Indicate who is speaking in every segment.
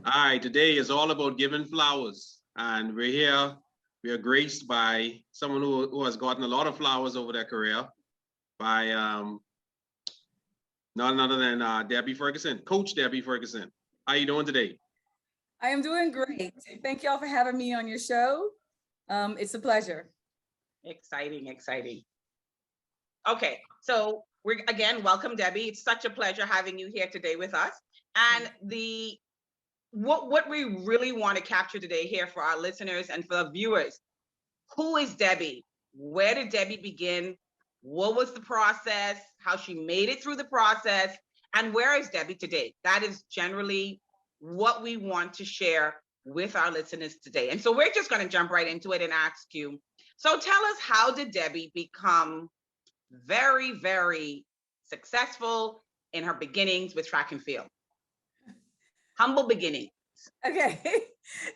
Speaker 1: All right, today is all about giving flowers. And we're here, we are graced by someone who has gotten a lot of flowers over their career by none other than Debbie Ferguson, Coach Debbie Ferguson. How you doing today?
Speaker 2: I am doing great. Thank y'all for having me on your show. It's a pleasure.
Speaker 3: Exciting, exciting. Okay, so we're again, welcome Debbie. It's such a pleasure having you here today with us. And what we really want to capture today here for our listeners and for the viewers, who is Debbie? Where did Debbie begin? What was the process? How she made it through the process? And where is Debbie today? That is generally what we want to share with our listeners today. And so we're just going to jump right into it and ask you, so tell us, how did Debbie become very, very successful in her beginnings with track and field? Humble beginning.
Speaker 2: Okay,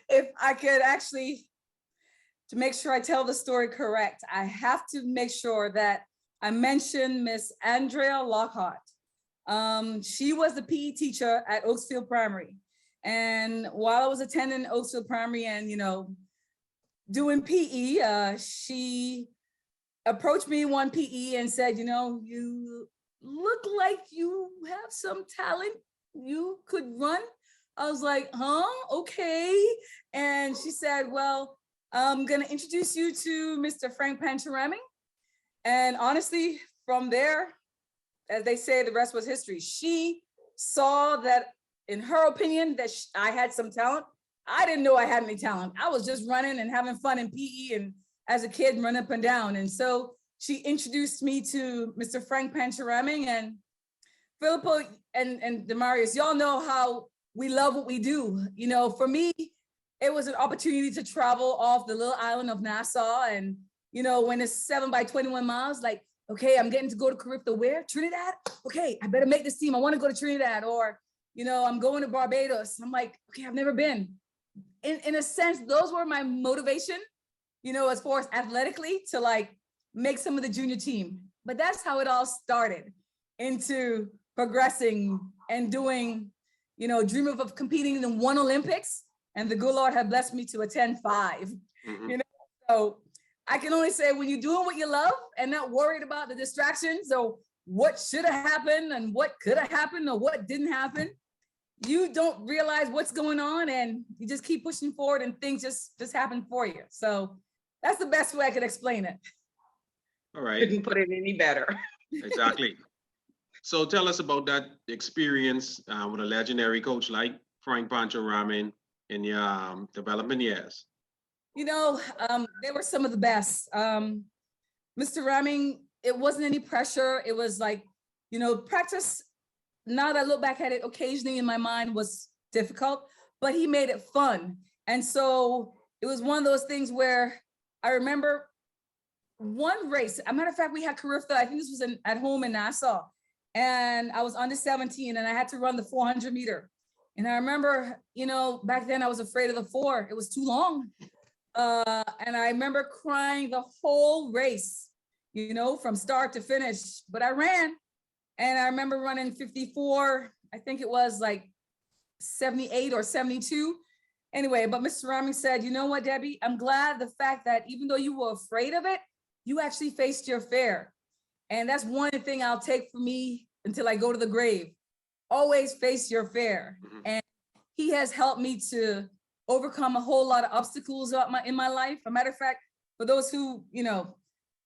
Speaker 2: if I could actually, to make sure I tell the story correct, I have to make sure that I mention Miss Andrea Lockhart. She was the PE teacher at Oaksfield Primary. And while I was attending Oaksfield Primary and, doing PE, she approached me one PE and said, you look like you have some talent. You could run. I was like, okay. And she said, well, I'm gonna introduce you to Mr. Frank Pancharaming. And honestly, from there, as they say, the rest was history. She saw that, in her opinion, that I had some talent. I didn't know I had any talent. I was just running and having fun in PE and as a kid, run up and down. And so she introduced me to Mr. Frank Pancharaming, and Filippo and Demarius, y'all know how we love what we do. For me, it was an opportunity to travel off the little island of Nassau. And, when it's 7 by 21 miles, like, okay, I'm getting to go to Caribbean. Where? Trinidad? Okay, I better make this team. I want to go to Trinidad. Or, I'm going to Barbados. I'm like, okay, I've never been. In a sense, those were my motivation, as far as athletically, to like make some of the junior team. But that's how it all started, into progressing and doing, dream of competing in the one Olympics. And the good Lord had blessed me to attend 5.
Speaker 1: Mm-hmm.
Speaker 2: So I can only say, when you're doing what you love and not worried about the distractions or what should have happened and what could have happened or what didn't happen, you don't realize what's going on, and you just keep pushing forward and things just happen for you. So that's the best way I could explain it.
Speaker 1: All right.
Speaker 3: Couldn't put it any better.
Speaker 1: Exactly. So tell us about that experience with a legendary coach like Frank Pancharaming in your development years.
Speaker 2: They were some of the best. Mr. Raming, it wasn't any pressure. It was like, practice. Now that I look back at it, occasionally in my mind was difficult, but he made it fun. And so it was one of those things where I remember one race. As a matter of fact, we had Carifta, I think this was at home in Nassau. And I was under 17 and I had to run the 400 meter. And I remember, back then I was afraid of the 4. It was too long. And I remember crying the whole race, from start to finish. But I ran, and I remember running 54. I think it was like 78 or 72. Anyway, but Mr. Raming said, you know what, Debbie, I'm glad the fact that even though you were afraid of it, you actually faced your fear. And that's one thing I'll take for me until I go to the grave. Always face your fear.
Speaker 1: Mm-hmm.
Speaker 2: And he has helped me to overcome a whole lot of obstacles in my life. As a matter of fact, for those who,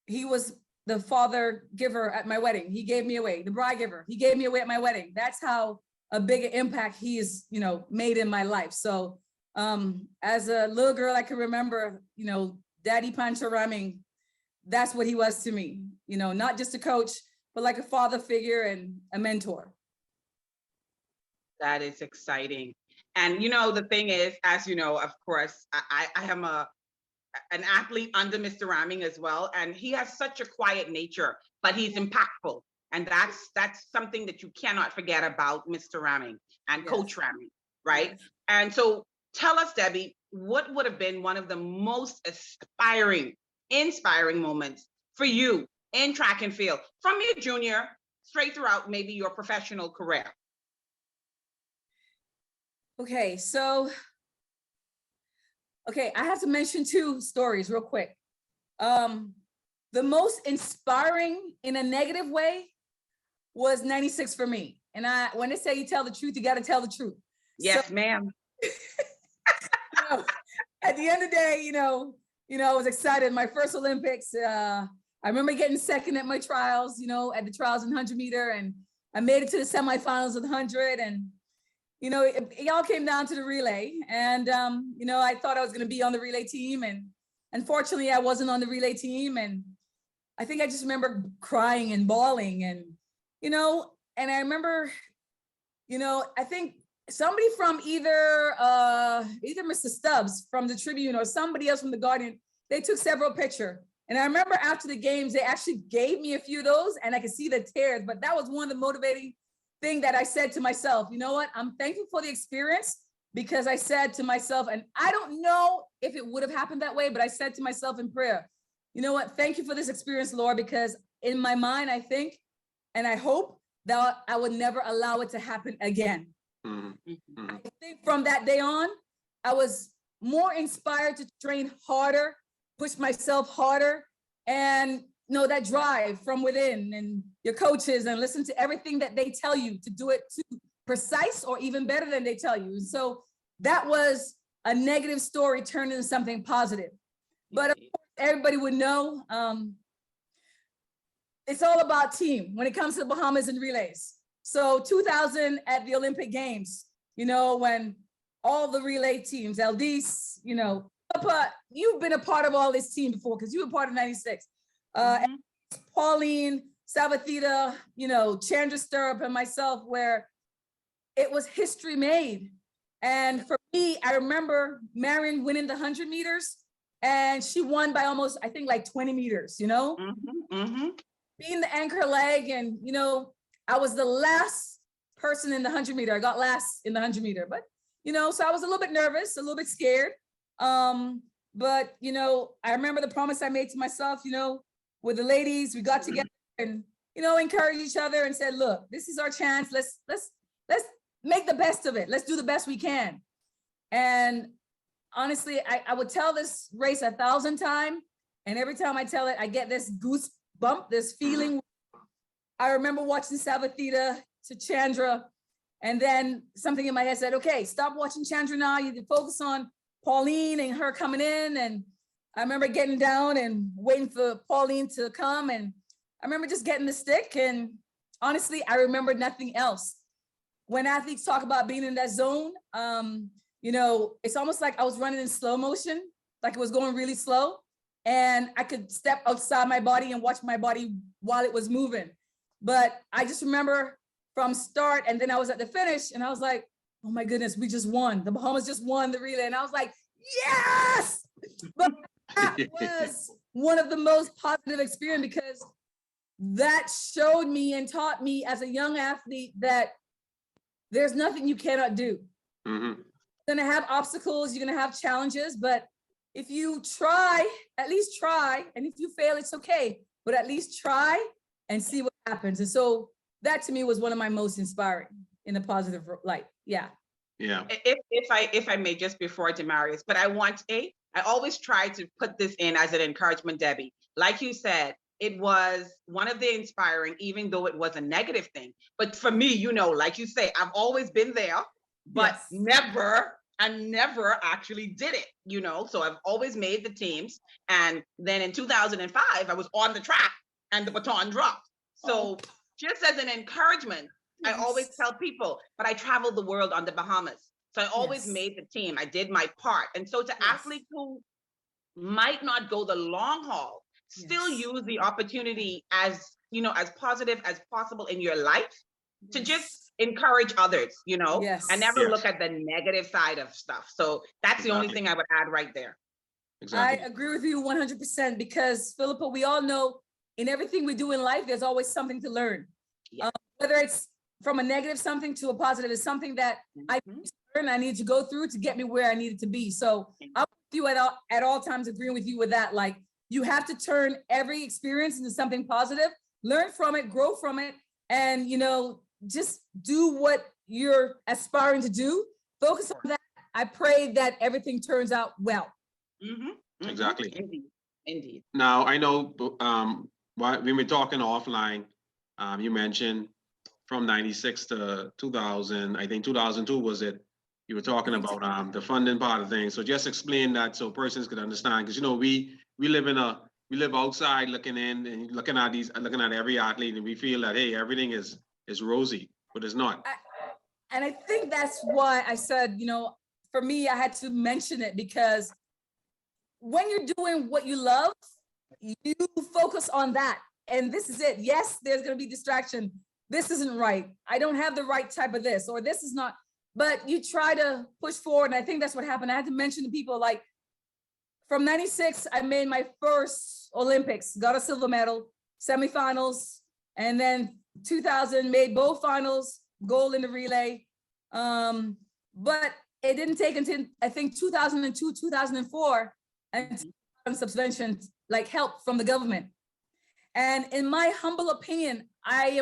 Speaker 2: he was the father giver at my wedding. He gave me away, the bride giver. He gave me away at my wedding. That's how a big impact he is, made in my life. So as a little girl, I can remember, Daddy Pancharaming, that's what he was to me, not just a coach, but like a father figure and a mentor.
Speaker 3: That is exciting. And the thing is, as you know, of course, I am an athlete under Mr. Raming as well, and he has such a quiet nature, but he's impactful, and that's something that you cannot forget about Mr. Raming and yes. Coach Raming, right? Yes. And so, tell us, Debbie, what would have been one of the most inspiring moments for you in track and field from your junior straight throughout maybe your professional career?
Speaker 2: Okay, so, okay, I have to mention two stories real quick. The most inspiring in a negative way was 96 for me. And when they say you tell the truth, you got to tell the truth.
Speaker 3: Yes, ma'am.
Speaker 2: At the end of the day, I was excited. My first Olympics, I remember getting second at my trials, at the trials in 100 meter, and I made it to the semifinals of the 100. And, it all came down to the relay. And, I thought I was going to be on the relay team. And unfortunately, I wasn't on the relay team. And I think I just remember crying and bawling. And, and I remember, I think somebody from either Mr. Stubbs from the Tribune or somebody else from the Guardian, they took several pictures. And I remember after the games, they actually gave me a few of those and I could see the tears, but that was one of the motivating thing that I said to myself, you know what, I'm thankful for the experience, because I said to myself, and I don't know if it would have happened that way, but I said to myself in prayer, you know what, thank you for this experience, Lord, because in my mind, I think, and I hope that I would never allow it to happen again.
Speaker 1: Mm-hmm.
Speaker 2: I think from that day on, I was more inspired to train harder, push myself harder, and that drive from within, and your coaches, and listen to everything that they tell you to do it to precise or even better than they tell you. And so that was a negative story turned into something positive. But of course, everybody would know it's all about team when it comes to the Bahamas and relays. So 2000 at the Olympic Games, when all the relay teams, Eldis, Papa, you've been a part of all this team before because you were part of 96. Pauline, Salvatita, Chandra Stirrup and myself, where it was history made. And for me, I remember Marion winning the 100 meters and she won by almost, I think, like 20 meters, being the anchor leg. And, I was the last person in the 100 meter. I got last in the 100 meter, but, so I was a little bit nervous, a little bit scared. But, I remember the promise I made to myself, with the ladies, we got together and, encouraged each other and said, look, this is our chance. Let's make the best of it. Let's do the best we can. And honestly, I would tell this race 1,000 times. And every time I tell it, I get this goosebump, this feeling. I remember watching Salvatita to Chandra. And then something in my head said, okay, stop watching Chandra now. You can focus on Pauline and her coming in. And I remember getting down and waiting for Pauline to come. And I remember just getting the stick. And honestly, I remember nothing else. When athletes talk about being in that zone, it's almost like I was running in slow motion, like it was going really slow. And I could step outside my body and watch my body while it was moving. But I just remember from start, and then I was at the finish and I was like, oh my goodness, we just won. The Bahamas just won the relay. And I was like, yes! But that was one of the most positive experiences because that showed me and taught me as a young athlete that there's nothing you cannot do.
Speaker 1: Mm-hmm.
Speaker 2: You're gonna have obstacles, you're gonna have challenges, but if you try, at least try, and if you fail, it's okay, but at least try and see what happens. And so that to me was one of my most inspiring in a positive light. Yeah.
Speaker 1: Yeah.
Speaker 3: If I may, just before Demarius, but I always try to put this in as an encouragement, Debbie. Like you said, it was one of the inspiring, even though it was a negative thing. But for me, like you say, I've always been there, but never actually did it, so I've always made the teams. And then in 2005, I was on the track and the baton dropped. So just as an encouragement, I always tell people, but I traveled the world on the Bahamas. So I always made the team. I did my part. And so to athletes who might not go the long haul, still use the opportunity as positive as possible in your life to just encourage others, and never look at the negative side of stuff. So that's the only thing I would add right there.
Speaker 1: Exactly.
Speaker 2: I agree with you 100% because Philippa, we all know in everything we do in life, there's always something to learn. Whether it's from a negative something to a positive is something that I need to learn, I need to go through to get me where I needed to be. So I'm with you at all times, agreeing with you with that. Like, you have to turn every experience into something positive, learn from it, grow from it, and, just do what you're aspiring to do focus on that. I pray that everything turns out well.
Speaker 1: Exactly.
Speaker 3: Indeed. Indeed.
Speaker 1: Now, I know when we were talking offline, you mentioned from 96 to 2000, I think 2002 was it, you were talking about the funding part of things. So just explain that so persons could understand, because, you know, we live outside looking in and looking at every athlete, and we feel that, hey, everything is rosy, but it's not.
Speaker 2: And I think that's why I said, you know, for me, I had to mention it, because when you're doing what you love, you focus on that. And this is it. Yes, there's going to be distraction. This isn't right. I don't have the right type of this, or this is not, but you try to push forward. And I think that's what happened. I had to mention to people, like, from 96, I made my first Olympics, got a silver medal, semifinals, and then 2000 made both finals, gold in the relay. But it didn't take until, I think, 2002, 2004, and subvention, like help from the government. And in my humble opinion, I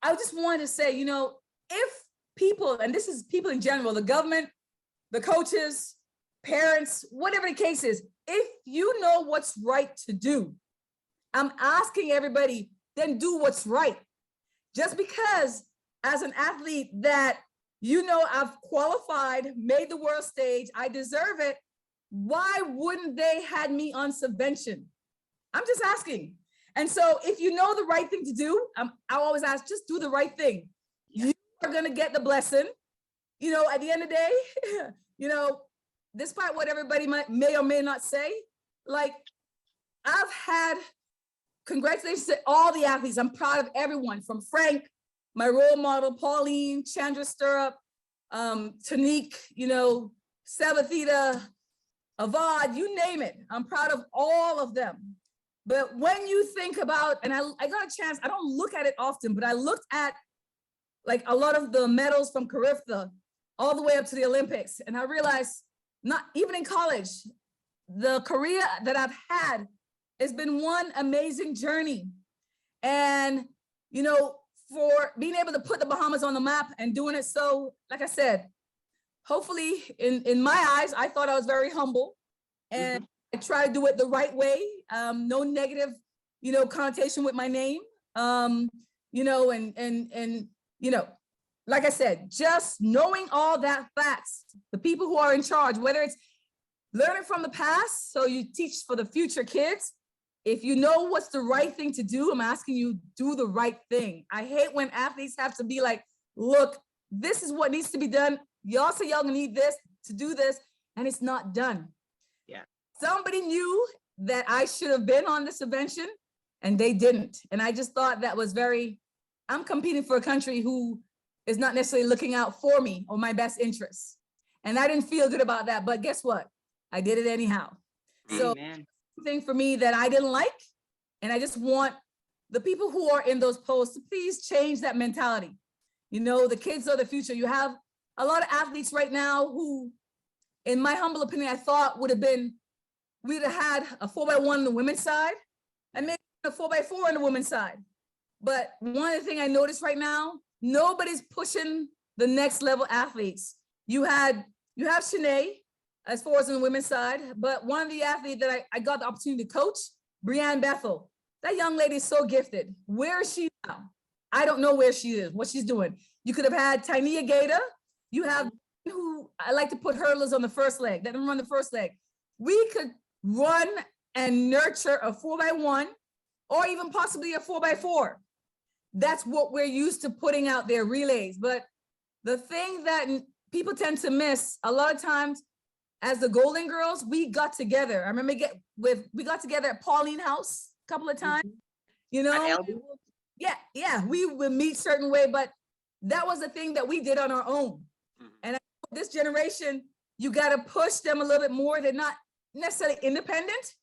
Speaker 2: just wanted to say, you know, if people, and this is people in general, the government, the coaches, parents, whatever the case is, if you know what's right to do, I'm asking everybody, then do what's right. Just because as an athlete that, you know, I've qualified, made the world stage, I deserve it, why wouldn't they had me on subvention? I'm just asking. And so if you know the right thing to do, I always ask, just do the right thing. You are going to get the blessing. You know, at the end of the day, you know, despite what everybody may or may not say, like, I've had congratulations to all the athletes. I'm proud of everyone, from Frank, my role model, Pauline, Chandra Stirrup, Tanique, you know, Sabathita, Avad, you name it. I'm proud of all of them. But when you think about, and I got a chance, I don't look at it often, but I looked at like a lot of the medals from Carifta all the way up to the Olympics. And I realized, not even in college, the career that I've had has been one amazing journey. And, you know, for being able to put the Bahamas on the map and doing it so, like I said, hopefully in my eyes, I thought I was very humble, and I try to do it the right way. No negative, you know, connotation with my name, you know, and, you know, like I said, just knowing all that facts, the people who are in charge, whether it's learning from the past, so you teach for the future kids. If you know what's the right thing to do, I'm asking you, do the right thing. I hate when athletes have to be like, look, this is what needs to be done. Y'all say y'all need this to do this, and it's not done.
Speaker 3: Yeah.
Speaker 2: Somebody knew that I should have been on the subvention, and they didn't. And I just thought that was I'm competing for a country who is not necessarily looking out for me or my best interests. And I didn't feel good about that, but guess what? I did it anyhow. So thing for me that I didn't like, and I just want the people who are in those posts to please change that mentality. You know, the kids are the future. You have a lot of athletes right now who, in my humble opinion, I thought we'd have had a 4x1 on the women's side and maybe a 4x4 on the women's side. But one of the things I noticed right now, nobody's pushing the next level athletes. You have Shanae, as far as on the women's side, but one of the athletes that I got the opportunity to coach, Brianne Bethel, that young lady is so gifted. Where is she now? I don't know where she is, what she's doing. You could have had Tynea Gator. You have who I like to put hurdlers on the first leg, let them run the first leg. We could run and nurture a 4x1 or even possibly a 4x4. That's what we're used to putting out there, relays. But the thing that people tend to miss a lot of times, as the Golden Girls, we got together. I remember we got together at Pauline House a couple of times, you know? Yeah, we would meet certain way, but that was the thing that we did on our own. And this generation, you got to push them a little bit more. They're not necessarily independent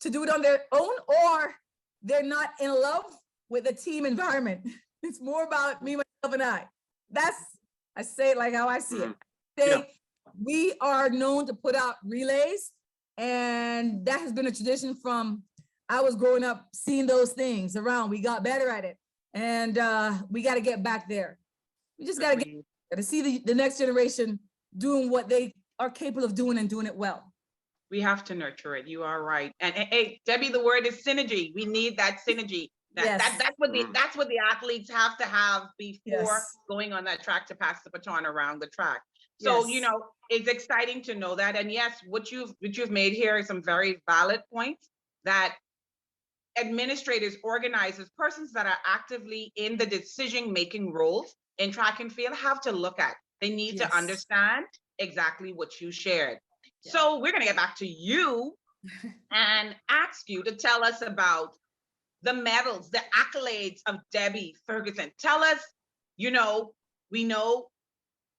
Speaker 2: to do it on their own, or they're not in love with the team environment. It's more about me, myself, and I. I say it like how I see it. We are known to put out relays, and that has been a tradition from I was growing up seeing those things around. We got better at it, and we got to get back there. We just got to get to see the next generation doing what they are capable of doing and doing it well.
Speaker 3: We have to nurture it. You are right. And hey, Debbie, the word is synergy. We need that synergy.
Speaker 2: Yes.
Speaker 3: That's what the athletes have to have before
Speaker 2: Yes.
Speaker 3: going on that track to pass the baton around the track. So,
Speaker 2: Yes.
Speaker 3: it's exciting to know that. And yes, what you've made here is some very valid points that administrators, organizers, persons that are actively in the decision-making roles in track and field have to look at. They need
Speaker 2: Yes.
Speaker 3: to understand exactly what you shared.
Speaker 2: Yeah.
Speaker 3: So we're going to get back to you and ask you to tell us about the medals, the accolades of Debbie Ferguson. Tell us,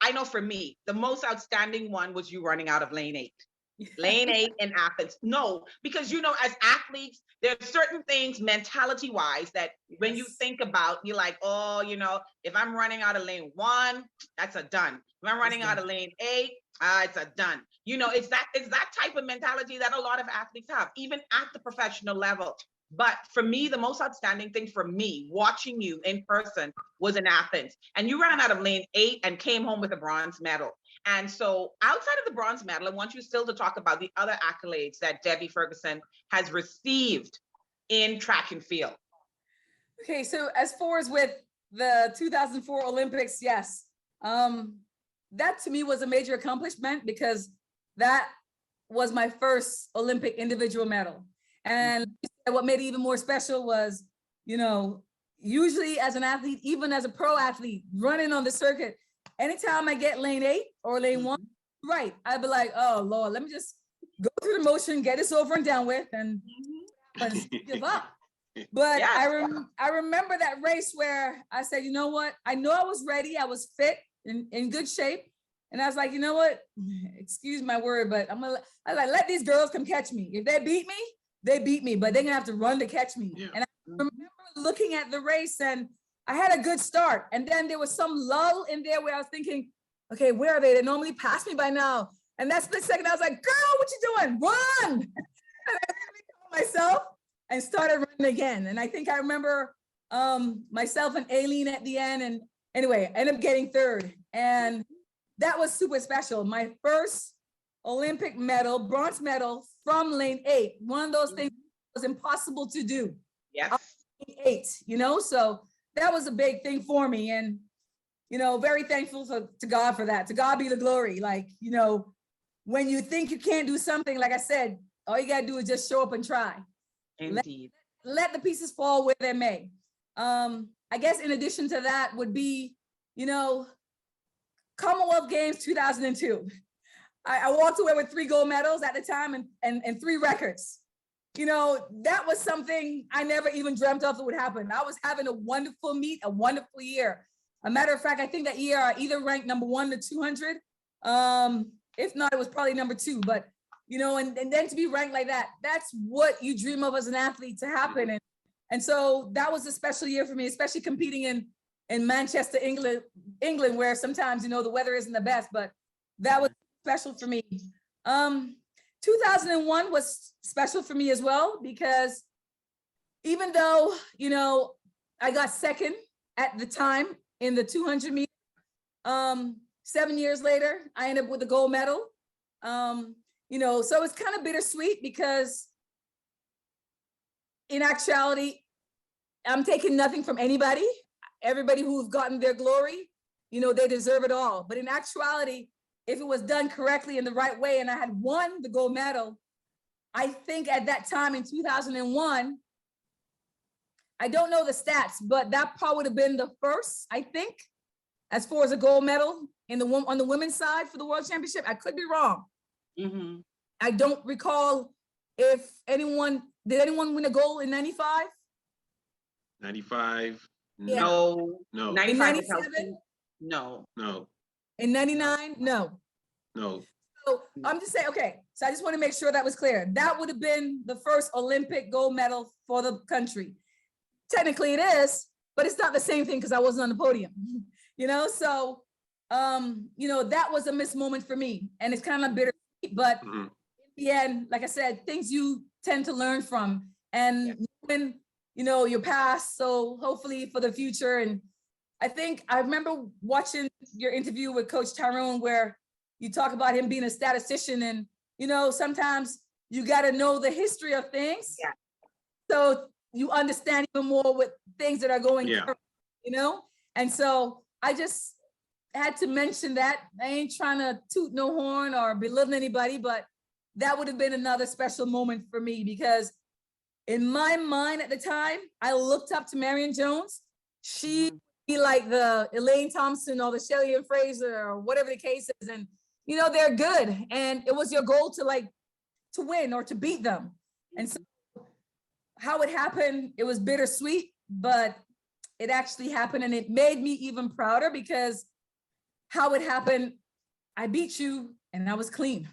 Speaker 3: I know for me, the most outstanding one was you running out of lane 8. Lane 8 in Athens. No, because as athletes, there are certain things mentality-wise that when you think about, you're like, oh, if I'm running out of lane 1, that's a done. If I'm running out of lane 8, it's a done. It's that type of mentality that a lot of athletes have, even at the professional level. But for me, the most outstanding thing for me, watching you in person, was in Athens. And you ran out of lane 8 and came home with a bronze medal. And so outside of the bronze medal, I want you still to talk about the other accolades that Debbie Ferguson has received in track and field.
Speaker 2: Okay, so as far as with the 2004 Olympics, yes, that to me was a major accomplishment because that was my first Olympic individual medal. And what made it even more special was, usually as an athlete, even as a pro athlete running on the circuit, anytime I get lane 8 or lane 1, right, I'd be like, oh Lord, let me just go through the motion, get this over and done with, and give up. But yes. I remember that race where I said, you know what? I know I was ready. I was fit, in good shape. And I was like, you know what? Excuse my word, but let these girls come catch me. If they beat me, they beat me, but they're gonna have to run to catch me. Yeah. And I remember looking at the race and I had a good start. And then there was some lull in there where I was thinking, okay, where are they? They normally pass me by now. And that split second, I was like, girl, what you doing? Run! And I called myself and started running again. And I think I remember myself and Aileen at the end. And anyway, I ended up getting 3rd. And that was super special. My first Olympic medal, bronze medal from lane 8. One of those things was impossible to do.
Speaker 3: Yes.
Speaker 2: 8, so that was a big thing for me. And, very thankful to God for that. To God be the glory. Like, when you think you can't do something, like I said, all you got to do is just show up and try.
Speaker 3: Indeed.
Speaker 2: Let the pieces fall where they may. I guess in addition to that would be, Commonwealth Games 2002. I walked away with 3 gold medals at the time and 3 records. That was something I never even dreamt of that would happen. I was having a wonderful meet, a wonderful year. A matter of fact, I think that year I either ranked number 1 to 200. If not, it was probably number 2. But, and then to be ranked like that, that's what you dream of as an athlete to happen. And so that was a special year for me, especially competing in Manchester, England, where sometimes, the weather isn't the best, but that was special for me. 2001 was special for me as well, because even though, I got 2nd at the time in the 200 meters, 7 years later, I ended up with a gold medal. So it's kind of bittersweet because in actuality, I'm taking nothing from anybody. Everybody who's gotten their glory, they deserve it all. But in actuality, if it was done correctly in the right way and I had won the gold medal, I think at that time in 2001, I don't know the stats, but that probably would have been the first, I think, as far as a gold medal on the women's side for the World Championship. I could be wrong. Mm-hmm. I don't recall did anyone win a gold in 95?
Speaker 1: 95?
Speaker 3: Yeah.
Speaker 1: No.
Speaker 3: 95
Speaker 2: in 97?
Speaker 3: No.
Speaker 2: In 99? No. So I'm just saying, okay, so I just want to make sure that was clear. That would have been the first Olympic gold medal for the country. Technically it is, but it's not the same thing because I wasn't on the podium, so, that was a missed moment for me, and it's kind of bittersweet, but in the end, like I said, things you tend to learn from and when, your past. So hopefully for the future. And I think I remember watching your interview with Coach Tyrone where you talk about him being a statistician, and, you know, sometimes you got to know the history of things.
Speaker 3: Yeah.
Speaker 2: So you understand even more with things that are going,
Speaker 1: Yeah.
Speaker 2: you know? And so I just had to mention that. I ain't trying to toot no horn or belittle anybody, but that would have been another special moment for me, because in my mind at the time, I looked up to Marion Jones. She be like the Elaine Thompson or the Shelley and Fraser or whatever the case is. And, you know, they're good. And it was your goal to win or to beat them. And so how it happened, it was bittersweet, but it actually happened, and it made me even prouder, because how it happened, I beat you and I was clean.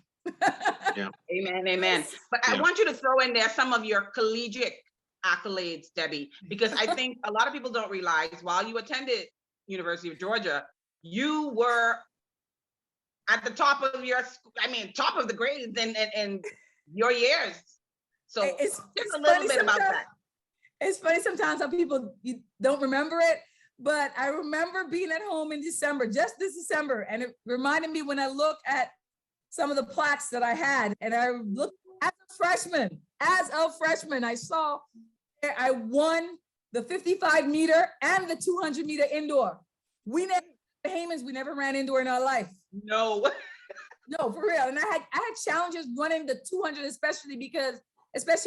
Speaker 1: Yeah.
Speaker 3: Amen, amen. But I
Speaker 1: Yeah.
Speaker 3: want you to throw in there some of your collegiate accolades, Debbie, because I think a lot of people don't realize while you attended University of Georgia, you were at the top of your, top of the grades in your years. So
Speaker 2: It's
Speaker 3: just a little
Speaker 2: funny
Speaker 3: bit about
Speaker 2: sometimes.
Speaker 3: that.
Speaker 2: It's funny sometimes how people, you don't remember it, but I remember being at home in December, just this December, and it reminded me when I look at some of the plaques that I had, and I looked as a freshman, I saw I won the 55 meter and the 200 meter indoor. We never ran indoor in our life.
Speaker 3: No.
Speaker 2: No, for real. And I had challenges running the 200, especially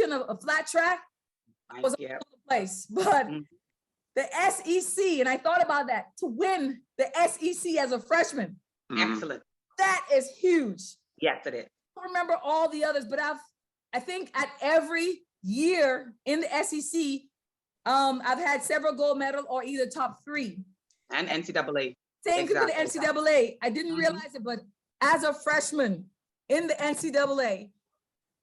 Speaker 2: on a flat track, was all over the place. But the SEC, and I thought about that, to win the SEC as a freshman.
Speaker 3: Excellent.
Speaker 2: That is huge.
Speaker 3: Yes, it is.
Speaker 2: I don't remember all the others, but I think at every year in the SEC, I've had several gold medals or either top 3.
Speaker 3: And NCAA.
Speaker 2: Same thing with the NCAA. I didn't realize it, but as a freshman in the NCAA,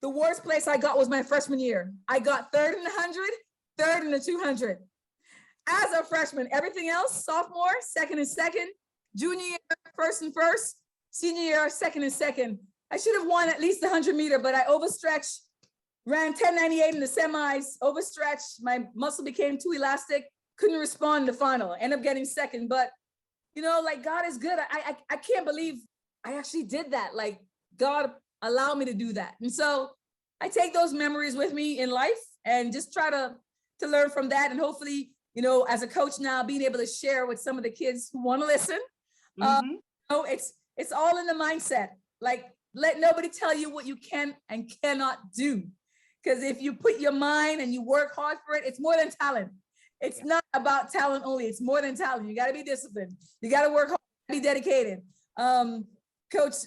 Speaker 2: the worst place I got was my freshman year. I got 3rd in the 100, 3rd in the 200. As a freshman, everything else, sophomore, 2nd and 2nd, junior year, 1st and 1st, senior year, 2nd and 2nd. I should have won at least the 100 meter, but I overstretched, ran 10:98 in the semis, overstretched. My muscle became too elastic, couldn't respond in the final, ended up getting 2nd. But, you know, like, God is good. I can't believe I actually did that. Like, God allowed me to do that. And so I take those memories with me in life and just try to learn from that. And hopefully, you know, as a coach now, being able to share with some of the kids who want to listen. You know, it's all in the mindset. Like, let nobody tell you what you can and cannot do. Because if you put your mind and you work hard for it, it's more than talent. It's not about talent only. It's more than talent. You got to be disciplined. You got to work hard, be dedicated. Coach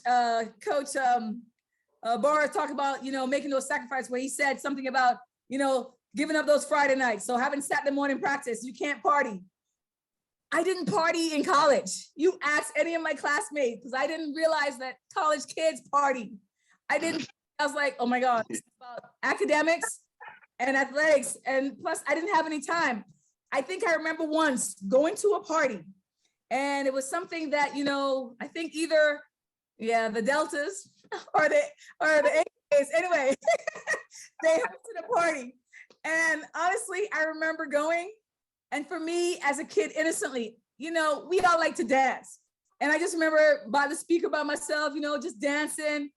Speaker 2: Barra talked about, you know, making those sacrifices, where he said something about, you know, giving up those Friday nights. So having Saturday morning practice, you can't party. I didn't party in college. You ask any of my classmates, because I didn't realize that college kids party. I was like, oh my God, it's about academics and athletics. And plus I didn't have any time. I think I remember once going to a party, and it was something that, you know, I think either, the Deltas or the AKs, anyway, they hosted a party. And honestly, I remember going, and for me as a kid, innocently, you know, we all like to dance. And I just remember by the speaker by myself, you know, just dancing.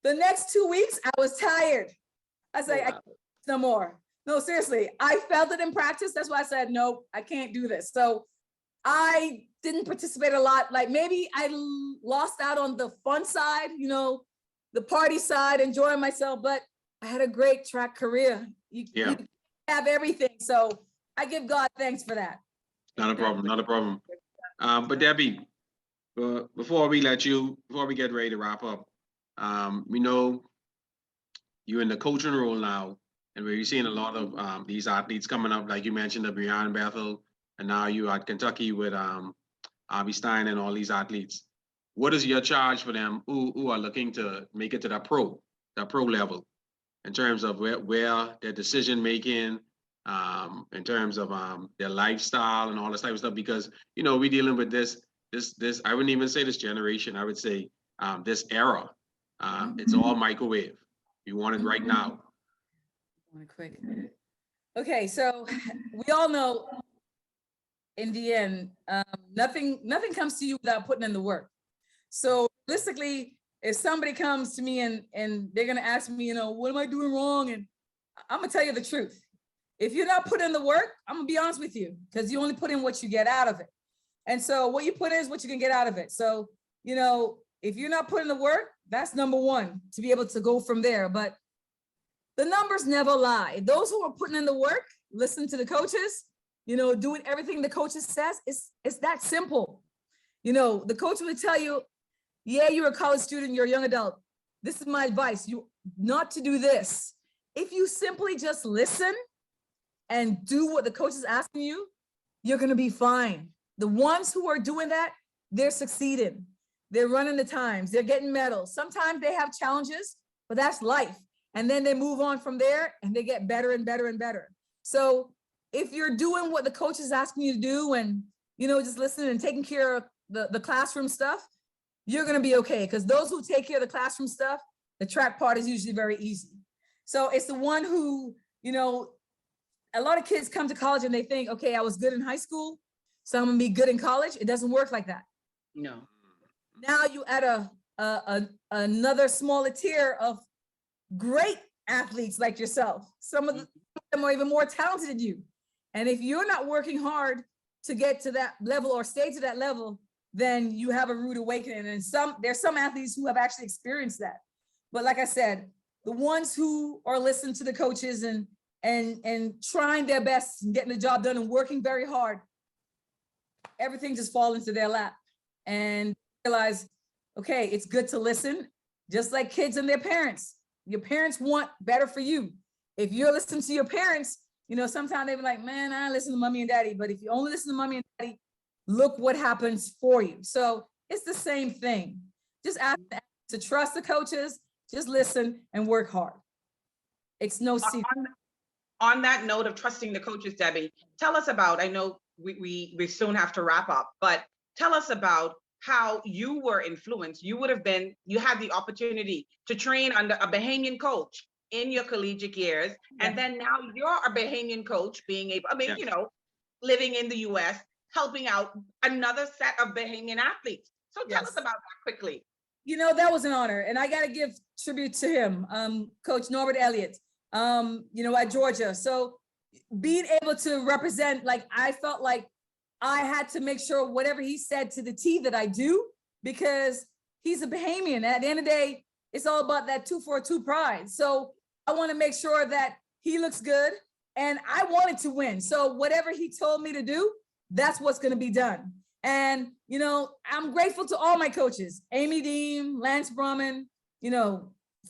Speaker 2: The next 2 weeks, I was tired. I was like, I can't do this no more. No, seriously, I felt it in practice. That's why I said, no, I can't do this. So I didn't participate a lot. Like, maybe I lost out on the fun side, you know, the party side, enjoying myself, but I had a great track career. You have everything. So I give God thanks for that.
Speaker 1: Not a problem, not a problem. But Debbie, before we get ready to wrap up, we know you're in the coaching role now, and we're seeing a lot of these athletes coming up, like you mentioned, the Breon Bethel, and now you at Kentucky with Avi Stein and all these athletes. What is your charge for them who are looking to make it to that pro level, in terms of where their decision making, in terms of their lifestyle and all this type of stuff? Because, you know, we're dealing with this, I wouldn't even say this generation, I would say this era. It's all microwave. You want it right now.
Speaker 2: Quick. Okay, so we all know in the end, nothing comes to you without putting in the work. So realistically, if somebody comes to me and they're gonna ask me, what am I doing wrong? And I'm gonna tell you the truth. If you're not putting in the work, I'm gonna be honest with you, because you only put in what you get out of it. And so what you put in is what you can get out of it. So, if you're not putting the work, that's number one, to be able to go from there. But the numbers never lie. Those who are putting in the work, listen to the coaches, doing everything the coaches says, it's that simple. The coach will tell you, yeah, you're a college student, you're a young adult. This is my advice, you not to do this. If you simply just listen and do what the coach is asking you, you're gonna be fine. The ones who are doing that, they're succeeding. They're running the times, they're getting medals. Sometimes they have challenges, but that's life. And then they move on from there and they get better and better and better. So if you're doing what the coach is asking you to do and, just listening and taking care of the classroom stuff, you're going to be okay. Because those who take care of the classroom stuff, the track part is usually very easy. So it's the one who, a lot of kids come to college and they think, okay, I was good in high school, so I'm going to be good in college. It doesn't work like that.
Speaker 3: No.
Speaker 2: Now you add another smaller tier of great athletes like yourself. Some of them are even more talented than you. And if you're not working hard to get to that level or stay to that level, then you have a rude awakening. And there's some athletes who have actually experienced that. But like I said, the ones who are listening to the coaches and trying their best and getting the job done and working very hard, everything just falls into their lap and realize, okay, it's good to listen, just like kids and their parents. Your parents want better for you. If you're listening to your parents, sometimes they be like, man, I listen to mommy and daddy. But if you only listen to mommy and daddy, look what happens for you. So it's the same thing. Just ask to trust the coaches, just listen and work hard. It's no secret.
Speaker 3: On that note of trusting the coaches, Debbie, tell us about, I know we soon have to wrap up, but tell us about how you were influenced. You had the opportunity to train under a Bahamian coach in your collegiate years. Yeah. And then now you're a Bahamian coach being able, living in the US, helping out another set of Bahamian athletes. So tell us about that quickly.
Speaker 2: That was an honor. And I got to give tribute to him, Coach Norbert Elliott, at Georgia. So being able to represent, I felt like I had to make sure whatever he said to the T that I do, because he's a Bahamian. At the end of the day, it's all about that 242 pride. So I want to make sure that he looks good and I wanted to win. So whatever he told me to do, that's what's going to be done. And, I'm grateful to all my coaches, Amy Deem, Lance Brumman,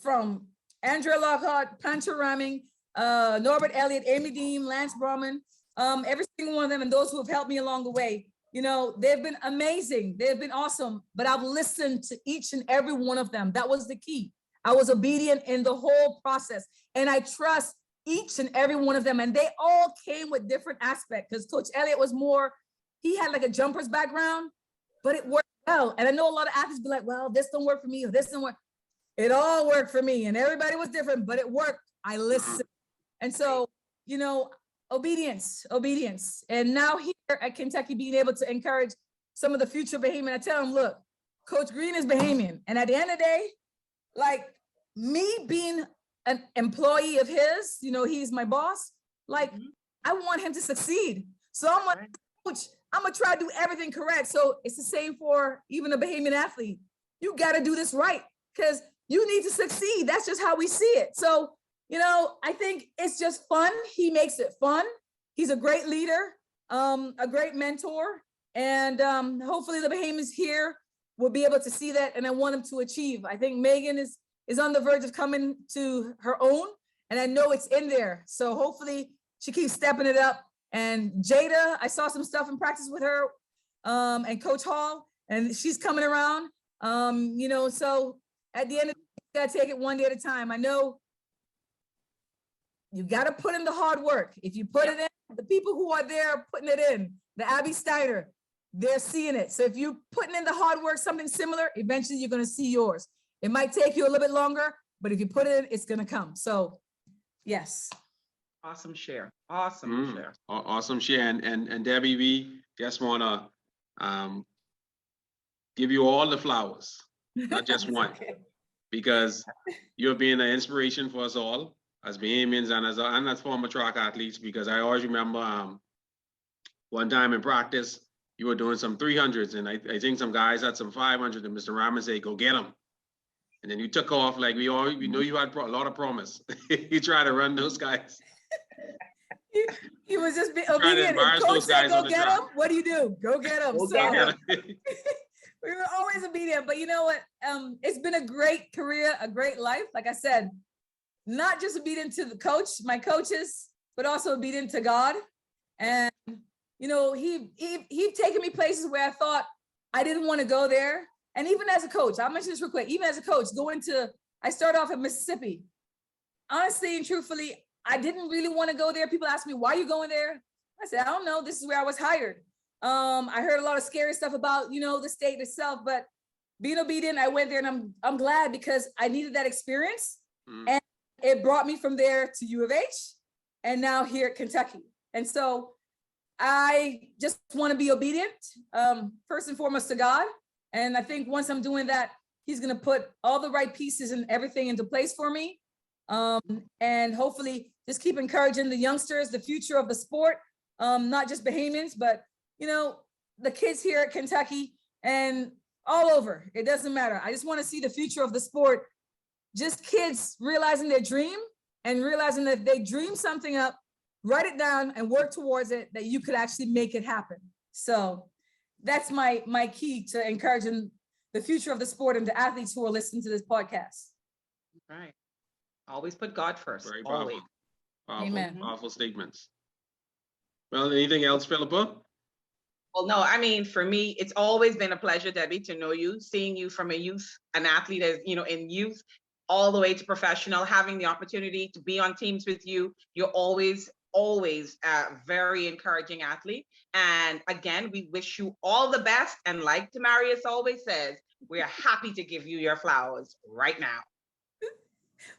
Speaker 2: from Andrea Lockhart, Pancho Ramming, Norbert Elliott, Amy Deem, Lance Brumman, every single one of them, and those who have helped me along the way. They've been amazing. They've been awesome, but I've listened to each and every one of them. That was the key. I was obedient in the whole process, and I trust each and every one of them. And they all came with different aspects, because Coach Elliott was more, he had like a jumper's background, but it worked well. And I know a lot of athletes be like, well, this don't work for me, or this don't work. It all worked for me, and everybody was different, but it worked. I listened. And so, obedience. And now here at Kentucky, being able to encourage some of the future Bahamian, I tell them, look, Coach Green is Bahamian. And at the end of the day, me being an employee of his, he's my boss, I want him to succeed. So I'm like, coach, I'm gonna try to do everything correct. So it's the same for even a Bahamian athlete. You gotta do this right, because you need to succeed. That's just how we see it. So, I think it's just fun. He makes it fun. He's a great leader, a great mentor. And hopefully the Bahamians here will be able to see that. And I want him to achieve. I think Megan is on the verge of coming to her own. And I know it's in there. So hopefully she keeps stepping it up. And Jada, I saw some stuff in practice with her and Coach Hall, and she's coming around. So at the end of the day, you gotta take it one day at a time. I know you gotta put in the hard work. If you put it in, the people who are there putting it in, the Abby Steiner, they're seeing it. So if you're putting in the hard work, something similar, eventually you're gonna see yours. It might take you a little bit longer, but if you put it in, it's gonna come. So yes.
Speaker 3: Awesome share. Awesome share.
Speaker 1: Awesome share. And Debbie, we just wanna give you all the flowers, not just one,
Speaker 2: Okay.
Speaker 1: because you're being an inspiration for us all as Bahamians and as former track athletes, because I always remember one time in practice, you were doing some 300s, and I think some guys had some 500, and Mr. Rahman said, go get them. And then you took off like we know you had a lot of promise. You try to run those guys.
Speaker 2: He was just
Speaker 1: to
Speaker 2: obedient. If
Speaker 1: embarrass
Speaker 2: coach
Speaker 1: those
Speaker 2: said
Speaker 1: guys
Speaker 2: go
Speaker 1: on the
Speaker 2: get
Speaker 1: track.
Speaker 2: him, what do? Go get him.
Speaker 3: Go
Speaker 2: So
Speaker 3: get 'em.
Speaker 2: we were always obedient. But you know what? It's been a great career, a great life. Like I said, not just obedient to the coach, my coaches, but also obedient to God. And you know, he taken me places where I thought I didn't want to go there. And even as a coach, I'll mention this real quick. Even as a coach, I started off in Mississippi. Honestly and truthfully, I didn't really want to go there. People ask me, why are you going there? I said, I don't know. This is where I was hired. I heard a lot of scary stuff about, you know, the state itself, but being obedient, I went there, and I'm glad, because I needed that experience. And it brought me from there to U of H and now here at Kentucky. And so I just want to be obedient, first and foremost to God. And I think once I'm doing that, he's going to put all the right pieces and everything into place for me. And hopefully just keep encouraging the youngsters, the future of the sport, not just Bahamians, but, you know, the kids here at Kentucky and all over. It doesn't matter. I just want to see the future of the sport, just kids realizing their dream and realizing that if they dream something up, write it down and work towards it, that you could actually make it happen. So that's my key to encouraging the future of the sport and the athletes who are listening to this podcast.
Speaker 3: Right. Always put God first.
Speaker 1: Very
Speaker 3: Always.
Speaker 1: powerful,
Speaker 2: Amen.
Speaker 1: powerful statements. Well, anything else, Philippa?
Speaker 3: Well, no, I mean, for me, it's always been a pleasure, Debbie, to know you, seeing you from an athlete, as you know, in youth, all the way to professional, having the opportunity to be on teams with you. You're always a very encouraging athlete. And again, we wish you all the best. And like Demarius always says, we are happy to give you your flowers right now.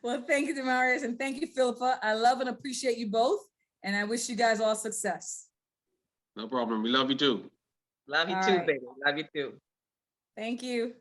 Speaker 2: Well, thank you, Demarius, and thank you, Philippa. I love and appreciate you both, and I wish you guys all success.
Speaker 1: No problem. We love you too.
Speaker 3: Love you
Speaker 2: All
Speaker 3: too,
Speaker 2: right.
Speaker 3: baby. Love you too.
Speaker 2: Thank you.